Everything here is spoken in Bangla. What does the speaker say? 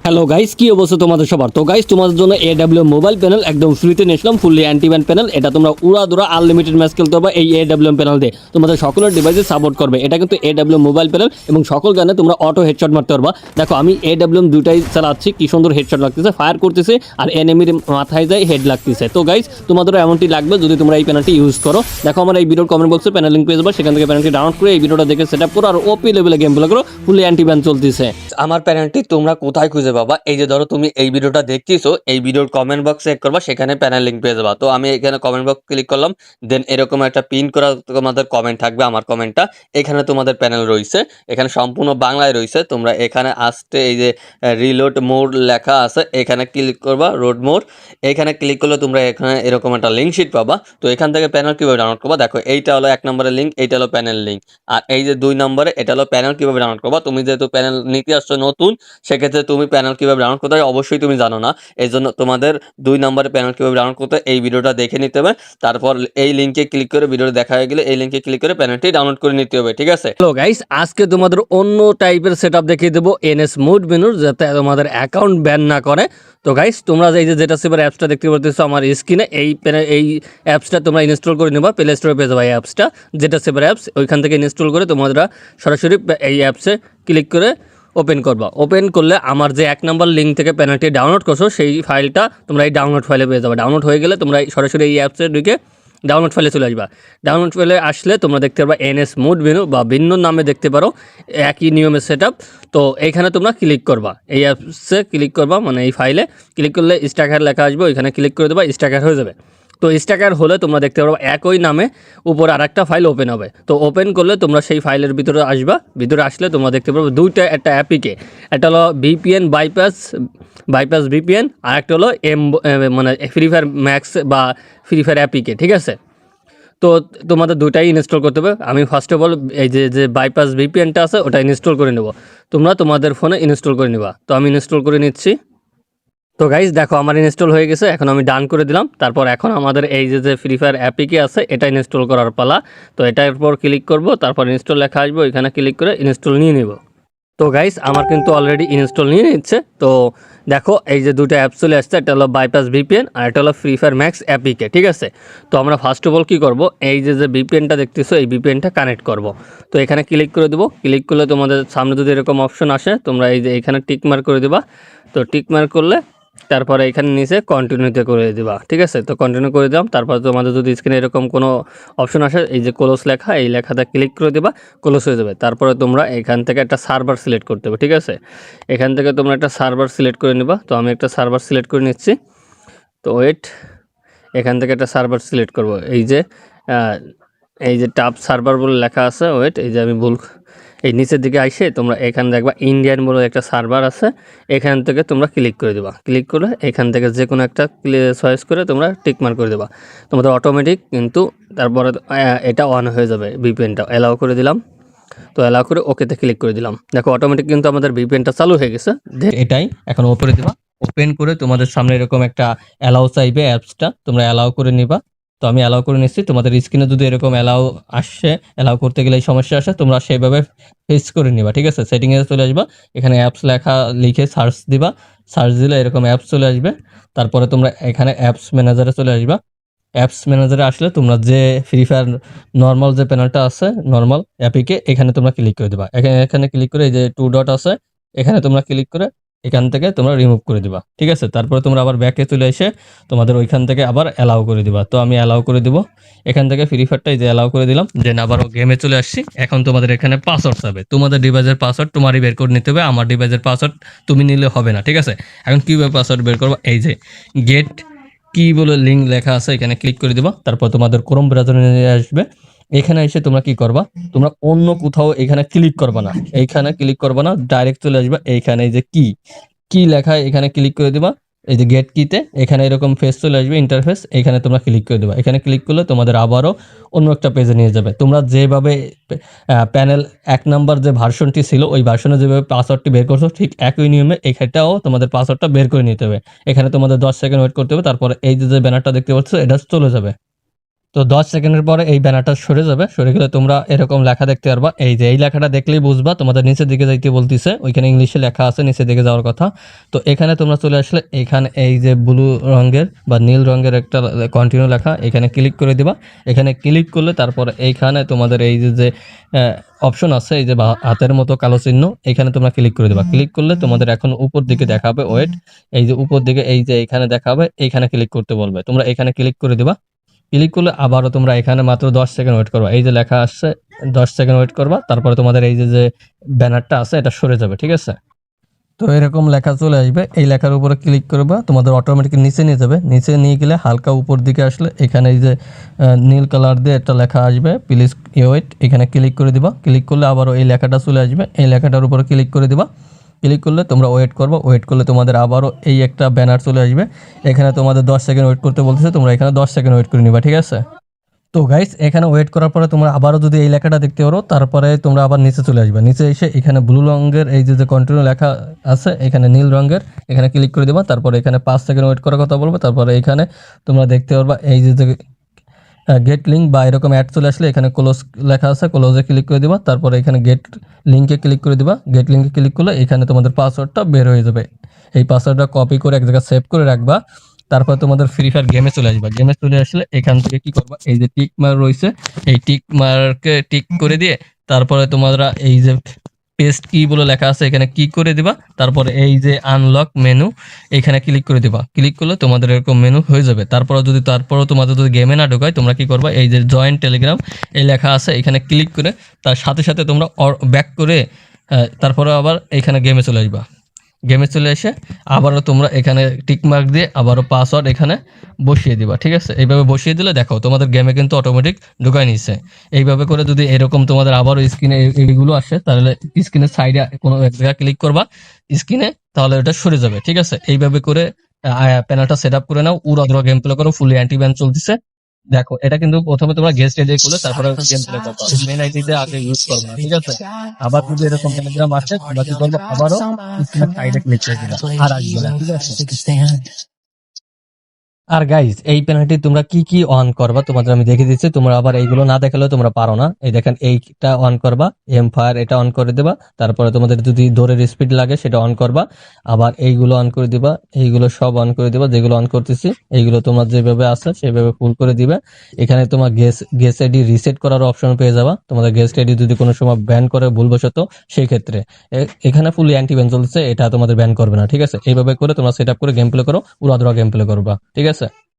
হ্যালো গাইস, কি অবস্থা তোমাদের সবার? তো গাইস, তোমাদের জন্য এডব্লিউ মোবাইল প্যানেল একদম ফ্রিতে নিয়েছিলাম, ফুললি অ্যান্টি ব্যান প্যানেল। এটা তোমরা উড়াধুরা আনলিমিটেড ম্যাচ খেলতে পারবে এই এডব্লিউ প্যানেল দিয়ে। তোমাদের সকলের ডিভাইসে সাপোর্ট করবে। এটা কিন্তু এডব্লিউ মোবাইল প্যানেল এবং সকল গানে তোমরা অটো হেডশট মারতে পারবা। দেখো, আমি এডব্লিউ দুটাই চালাচ্ছি, কি সুন্দর হেডশট লাগতেছে, ফায়ার করতেছে আর এনিমির মাথায় যায় হেড লাগতেছে। তো গাইস, তোমাদেরও এমনটি লাগবে যদি তোমরা এই প্যানেলটি ইউজ করো। দেখো, আমার এই ভিডিওর কমেন্ট বক্সে প্যানেল লিঙ্ক পেয়ে যাবে, সেখান থেকে প্যানেলটি ডাউনলোড করে এই ভিডিওটা দেখে সেট আপ করো আর ওপি লেভেলে গেম প্লে করো। ফুললি অ্যান্টি ব্যান চলতেছে। আমার প্যানেলটি তোমরা কোথায় খুঁজে পাবা? এই যে ধরো, তুমি এই ভিডিওটা দেখতেছো, এই ভিডিওর কমেন্ট বক্স চেক করবা, সেখানে প্যানেল লিঙ্ক পেয়ে যাবা। তো আমি এখানে কমেন্ট বক্স ক্লিক করলাম, দেন এরকম একটা পিন করা তোমাদের কমেন্ট থাকবে, আমার কমেন্টটা। এখানে তোমাদের প্যানেল রয়েছে, এখানে সম্পূর্ণ বাংলায় রয়েছে। তোমরা এখানে আসতে এই যে রিলোড মোড লেখা আছে, এখানে ক্লিক করবা, রোড মোড। এখানে ক্লিক করলে তোমরা এখানে এরকম একটা লিঙ্ক শিট পাবা। তো এখান থেকে প্যানেল কিভাবে ডাউনলোড করবা, দেখো এইটা হলো 1 নম্বরের লিঙ্ক, এইটা হলো প্যানেল লিঙ্ক। আর এই যে 2 নম্বরে, এটা হলো প্যানেল কিভাবে ডাউনলোড করবা। তুমি যেহেতু প্যানেল নিতে আসছো নতুন, সেক্ষেত্রে তুমি প্যানেল কিভাবে ডাউনলোড করতে হয় অবশ্যই তুমি জানো না। এই জন্য তোমাদের 2 নম্বরে প্যানেল কিভাবে ডাউনলোড করতে হয় এই ভিডিওটা দেখে নিতে হবে। তারপর এই লিঙ্কে ক্লিক করে, ভিডিওটা দেখা হয়ে গেলে এই লিঙ্কে ক্লিক করে প্যানেলটি ডাউনলোড করে নিতে হবে, ঠিক আছে? হ্যালো গাইস, আজকে তোমাদের অন্য টাইপের সেটআপ দেখিয়ে দেবো এনএস মোড মেনুর, যাতে তোমাদের অ্যাকাউন্ট ব্যান না করে। তো গাইস, তোমরা এই যে যেটা সেবার অ্যাপসটা দেখতে পাচ্ছ আমার স্ক্রিনে, এই অ্যাপসটা তোমরা ইনস্টল করে নেবা। প্লে স্টোরে পেয়ে যাবে এই অ্যাপসটা, যেটা সেবার অ্যাপস। ওইখান থেকে ইনস্টল করে তোমরা সরাসরি এই অ্যাপসে ক্লিক করে ওপেন করবা। ওপেন করলে আমার যে 1 নম্বর লিঙ্ক থেকে প্যানেলটি ডাউনলোড করছো, সেই ফাইলটা তোমরা এই ডাউনলোড ফাইলে পেয়ে যাবে। ডাউনলোড হয়ে গেলে তোমরা সরাসরি এই অ্যাপসে ঢুকে ডাউনলোড ফাইলে চলে আসবা। ডাউনলোড ফাইলে আসলে তোমরা দেখতে পারবা এনএস মোড মেনু, বা ভিন্ন নামে দেখতে পারো, একই নিয়মের সেটআপ। তো এইখানে তোমরা ক্লিক করবা, এই অ্যাপসে ক্লিক করবা, মানে এই ফাইলে ক্লিক করলে স্ট্যাকার লেখা আসবে, ওইখানে ক্লিক করে দেবা, স্ট্যাকার হয়ে যাবে। তো স্ট্যাকার হলে তোমরা দেখতে পারো একই নামে উপরে আরেকটা ফাইল ওপেন হবে। তো ওপেন করলে তোমরা সেই ফাইলের ভিতরে আসবা। ভিতরে আসলে তোমরা দেখতে পারবে দুইটা, একটা অ্যাপিকে, একটা হলো ভিপিএন বাইপাস ভিপিএন, আর একটা হলো মানে ফ্রি ফায়ার ম্যাক্স বা ফ্রি ফায়ার অ্যাপিকে, ঠিক আছে? তো তোমাদের দুটাই ইনস্টল করতে হবে। আমি ফার্স্ট অফ অল এই যে বাইপাস ভিপিএনটা আছে ওটা ইনস্টল করে নেব। তোমরা তোমাদের ফোনে ইনস্টল করে নেবা। তো আমি ইনস্টল করে নিচ্ছি। তো গাইজ দেখো, আমার ইনস্টল হয়ে গেছে, এখন আমি ডান করে দিলাম। তারপর এখন আমাদের এই যে ফ্রি ফায়ার অ্যাপিকে আছে, এটা ইনস্টল করার পালা। তো এটার উপর ক্লিক করব, তারপর ইনস্টল লেখা আসবে, ওইখানে ক্লিক করে ইনস্টল নিয়ে নেব। তো গাইজ, আমার কিন্তু অলরেডি ইনস্টল নিয়ে নিচ্ছে। তো দেখো, এই যে দুটো অ্যাপ চলে আসছে, একটা হলো বাইপাস ভিপিএন আর একটা হলো ফ্রি ফায়ার ম্যাক্স অ্যাপিকে, ঠিক আছে? তো আমরা ফার্স্ট অফ অল কী করবো, এই যে ভিপিএনটা দেখতেছো, এই ভিপিএনটা কানেক্ট করব। তো এখানে ক্লিক করে দেবো। ক্লিক করলে তোমাদের সামনে যদি এরকম অপশন আসে, তোমরা এই যে এখানে টিক মার্ক করে দেবা। তো টিক মার্ক করলে তারপরে এখানে নিচে কন্টিনিউতে করে দিবা, ঠিক আছে? তো কন্টিনিউ করে দিলাম। তারপর তোমাদের যদি স্ক্রিনে এরকম কোনো অপশন আসে, এই যে ক্লোজ লেখা, এই লেখাটা ক্লিক করে দিবা, ক্লোজ হয়ে যাবে। তারপরে তোমরা এখান থেকে একটা সার্ভার সিলেক্ট করতে হবে, ঠিক আছে? এখান থেকে তোমরা একটা সার্ভার সিলেক্ট করে নিবা। তো আমি একটা সার্ভার সিলেক্ট করে নিচ্ছি। তো ওয়েট, এখান থেকে একটা সার্ভার সিলেক্ট করব। এই যে টাপ সার্ভার বলে লেখা আছে, ওয়েট, এই যে আমি ভুল, এই নিচের দিকে আইসে তোমরা এখানে দেখবা ইন্ডিয়ান বলে একটা সার্ভার আছে, এখান থেকে তোমরা ক্লিক করে দেবা। ক্লিক করলে এখান থেকে যে কোনো একটা চয়েস করে তোমরা টিকমার্ক করে দেবা। তোমাদের অটোমেটিক কিন্তু তারপরে এটা অন হয়ে যাবে। ভিপিএনটা অ্যালাউ করে দিলাম। তো অ্যালাউ করে ওকেতে ক্লিক করে দিলাম। দেখো, অটোমেটিক কিন্তু আমাদের ভিপিএনটা চালু হয়ে গেছে। এটাই এখন ওপরে দেবা। ওপেন করে তোমাদের সামনে এরকম একটা অ্যালাউ চাইবে, অ্যাপসটা তোমরা অ্যালাউ করে নিবা। তো আমি অ্যালাউ করে নিচ্ছি। তোমাদের স্ক্রিনে যদি এরকম অ্যালাউ আসে, অ্যালাউ করতে গেলে এই সমস্যা আসে, তোমরা সেইভাবে ফেস করে নিবা, ঠিক আছে? সেটিংয়ে চলে আসবা, এখানে অ্যাপস লেখা লিখে সার্চ দিবা। সার্চ দিলে এরকম অ্যাপস চলে আসবে। তারপরে তোমরা এখানে অ্যাপস ম্যানেজারে চলে আসবা। অ্যাপস ম্যানেজারে আসলে তোমরা যে ফ্রি ফায়ার নর্মাল যে প্যানেলটা আছে, নর্মাল অ্যাপিকে, এখানে তোমরা ক্লিক করে দিবা। এখানে ক্লিক করে এই যে 2 ডট আছে, এখানে তোমরা ক্লিক করে এখান থেকে তোমরা রিমুভ করে দিবা, ঠিক আছে? তারপরে তোমরা আবার ব্যাকে চলে এসে তোমাদের ওইখান থেকে আবার অ্যালাউ করে দিবা। তো আমি অ্যালাউ করে দিব। এখান থেকে ফ্রি ফায়ারটাই যে অ্যালাউ করে দিলাম, দেন আবারও গেমে চলে আসছি। এখন তোমাদের এখানে পাসওয়ার্ড চাবে। তোমাদের ডিভাইসের পাসওয়ার্ড তোমারই বের করে নিতে হবে, আমার ডিভাইসের পাসওয়ার্ড তুমি নিলে হবে না, ঠিক আছে? এখন কীভাবে পাসওয়ার্ড বের করবো, এই যে গেট কি বলে লিঙ্ক লেখা আছে, এখানে ক্লিক করে দিবা। তারপর তোমাদের ক্রোম ব্রাউজারে নিয়ে আসবে। এখানে এসে তোমরা কি করবা, তোমরা অন্য কোথাও এখানে ক্লিক করবা না, এইখানে ক্লিক করবা না, ডাইরেক্ট চলে আসবা এইখানে, এই যে কি লেখা, এখানে ক্লিক করে দিবা। এই যে গেট কিতে এখানে এরকম ফেস চলে আসবে, ইন্টারফেস, এখানে তোমরা ক্লিক করে দেবা। এখানে ক্লিক করলে তোমাদের আবারও অন্য একটা পেজে নিয়ে যাবে। তোমরা যেভাবে প্যানেল 1 নাম্বার যে ভার্সনটি ছিল, ওই ভার্সনে যেভাবে পাসওয়ার্ডটি বের করছো, ঠিক একই নিয়মে এখানটাও তোমাদের পাসওয়ার্ডটা বের করে নিতে হবে। এখানে তোমাদের 10 সেকেন্ড ওয়েট করতে হবে। তারপরে এই যে ব্যানারটা দেখতে পাচ্ছ, এটা চলে যাবে। তো 10 সেকেন্ডের পরে এই ব্যানারটা সরে যাবে, সরে গেলে তোমরা এরকম লেখা দেখতে পারবা। এই যে এই লেখাটা দেখলেই বুঝবা তোমাদের নিচের দিকে যাইতে বলতিছে, ওইখানে ইংলিশে লেখা আছে নিচের দিকে যাওয়ার কথা। তো এখানে তোমরা চলে আসলে এখানে এই যে ব্লু রঙের বা নীল রঙের একটা কন্টিনিউ লেখা, এখানে ক্লিক করে দিবা। এখানে ক্লিক করলে তারপরে এইখানে তোমাদের এই যে অপশন আছে, এই যে হাতের মতো কালো চিহ্ন, এখানে তোমরা ক্লিক করে দিবা। ক্লিক করলে তোমাদের এখন উপর দিকে দেখাবে ওয়েট, এই যে উপর দিকে এই যে এখানে দেখাবে, এইখানে ক্লিক করতে বলবে, তোমরা এখানে ক্লিক করে দিবা। ক্লিক করলে আবারও তোমরা এখানে মাত্র 10 সেকেন্ড ওয়েট করবা। এই যে লেখা আসছে 10 সেকেন্ড ওয়েট করবা, তারপরে তোমাদের এই যে ব্যানারটা আছে এটা সরে যাবে, ঠিক আছে। তো এরকম লেখা চলে আসবে, এই লেখার উপরে ক্লিক করবা, তোমাদের অটোমেটিক নিচে নিয়ে যাবে। নিচে নিয়ে গেলে হালকা উপর দিকে আসলে এখানে এই যে নীল কালার দিয়ে একটা লেখা আসবে, প্লিজ ওয়েট, এখানে ক্লিক করে দিবা। ক্লিক করলে আবারও এই লেখাটা চলে আসবে, এই লেখাটার উপরে ক্লিক করে দিবা। ক্লিক করলে তোমরা ওয়েট করবা, ওয়েট করলে তোমাদের আবারও এই একটা ব্যানার চলে আসবে। এখানে তোমাদের 10 সেকেন্ড ওয়েট করতে বলতেছে, তোমরা এখানে 10 সেকেন্ড ওয়েট করে নিবা, ঠিক আছে। তো গাইস এখানে ওয়েট করার পরে তোমরা আবারও যদি এই লেখাটা দেখতে পারো, তারপরে তোমরা আবার নিচে চলে আসবে। নিচে এসে এখানে ব্লু রঙের এই যে কন্টিনিউ লেখা আছে, এখানে নীল রঙের, এখানে ক্লিক করে দেবা। তারপরে এখানে 5 সেকেন্ড ওয়েট করার কথা বলবে। তারপরে এখানে তোমরা দেখতে পারবা এই যে গেট লিঙ্ক বা এরকম অ্যাড চলে আসলে এখানে ক্লোজ লেখা আছে, ক্লোজে ক্লিক করে দিবা। তারপরে এখানে গেট লিঙ্কে ক্লিক করে দিবা। গেট লিঙ্কে ক্লিক করলে এখানে তোমাদের পাসওয়ার্ডটা বের হয়ে যাবে। এই পাসওয়ার্ডটা কপি করে এক জায়গায় সেভ করে রাখবা। তারপর তোমাদের ফ্রি ফায়ার গেমে চলে আসবা। গেমে চলে আসলে এখান থেকে কি করবা, এই যে টিক মার্ক রয়েছে, এই টিক মার্কে টিক করে দিয়ে তারপরে তোমরা এই যে পেস্ট কি বলে লেখা আছে এখানে কি করে দিবা। তারপরে এই যে আনলক মেনু, এখানে ক্লিক করে দিবা। ক্লিক করলে তোমাদের এরকম মেনু হয়ে যাবে। তারপরও তোমাদের যদি গেমে না ঢোকায়, তোমরা কি করবা, এই যে জয়েন টেলিগ্রাম এই লেখা আছে, এখানে ক্লিক করে তার সাথে সাথে তোমরা ব্যাক করে তারপরে আবার এখানে গেমে চলে আসবা। গেমে চলে এসে আবারও তোমরা এখানে টিক মার্ক দিয়ে আবারও পাসওয়ার্ড এখানে বসিয়ে দিবা, ঠিক আছে। এইভাবে বসিয়ে দিলে দেখো তোমাদের গেমে কিন্তু অটোমেটিক ঢুকাই নিচ্ছে। এইভাবে করে যদি এরকম তোমাদের আবারও স্ক্রিনে এইগুলো আসে, তাহলে স্ক্রিনের সাইডে কোনো এক জায়গায় ক্লিক করবা স্ক্রিনে, তাহলে ওটা সরে যাবে, ঠিক আছে। এইভাবে করে প্যানেলটা সেট আপ করে নাও, উড়াধুরা গেম প্লে করো, ফুলি অ্যান্টি ব্যান চলতেছে। দেখো এটা কিন্তু প্রথমে তোমরা গেস্ট আইডি করলে তারপরে গেম প্লে করবা, মেন আইডি দিয়ে আগে ইউজ করবে না, ঠিক আছে। আবার যদি এরকম টেলিগ্রাম আসে, তোমরা কি করবে, আবারও স্ক্রিনের সাইডে ক্লিক করে দিবা, আর আসবে না, ঠিক আছে। আর গাইজ এই পেনাল্টি তোমরা কি কি অন করবা তোমাদের আমি দেখে দিচ্ছি, তোমরা আবার এইগুলো না দেখালেও তোমরা পারো না। এই দেখেন এইটা অন করবা, এম ফায়ার এটা অন করে দেবা। তারপরে তোমাদের যদি দৌড়ের স্পিড লাগে সেটা অন করবা, আবার এইগুলো অন করে দিবা, এইগুলো সব অন করে দিবা। যেগুলো অন করতেছি এইগুলো তোমার যেভাবে আছে সেভাবে ফুল করে দিবে। এখানে তোমার গেস আইডি রিসেট করার অপশন পেয়ে যাবা। তোমাদের গেস্ট আইডি যদি কোনো সময় ব্যান করে ভুলবশত, সেই ক্ষেত্রে এখানে ফুল অ্যান্টি ব্যান চলছে, এটা তোমাদের ব্যান করবে না, ঠিক আছে। এইভাবে করে তোমরা সেট আপ করে গেম প্লে করো, উড়াধুরা গেম প্লে করবা, ঠিক আছে।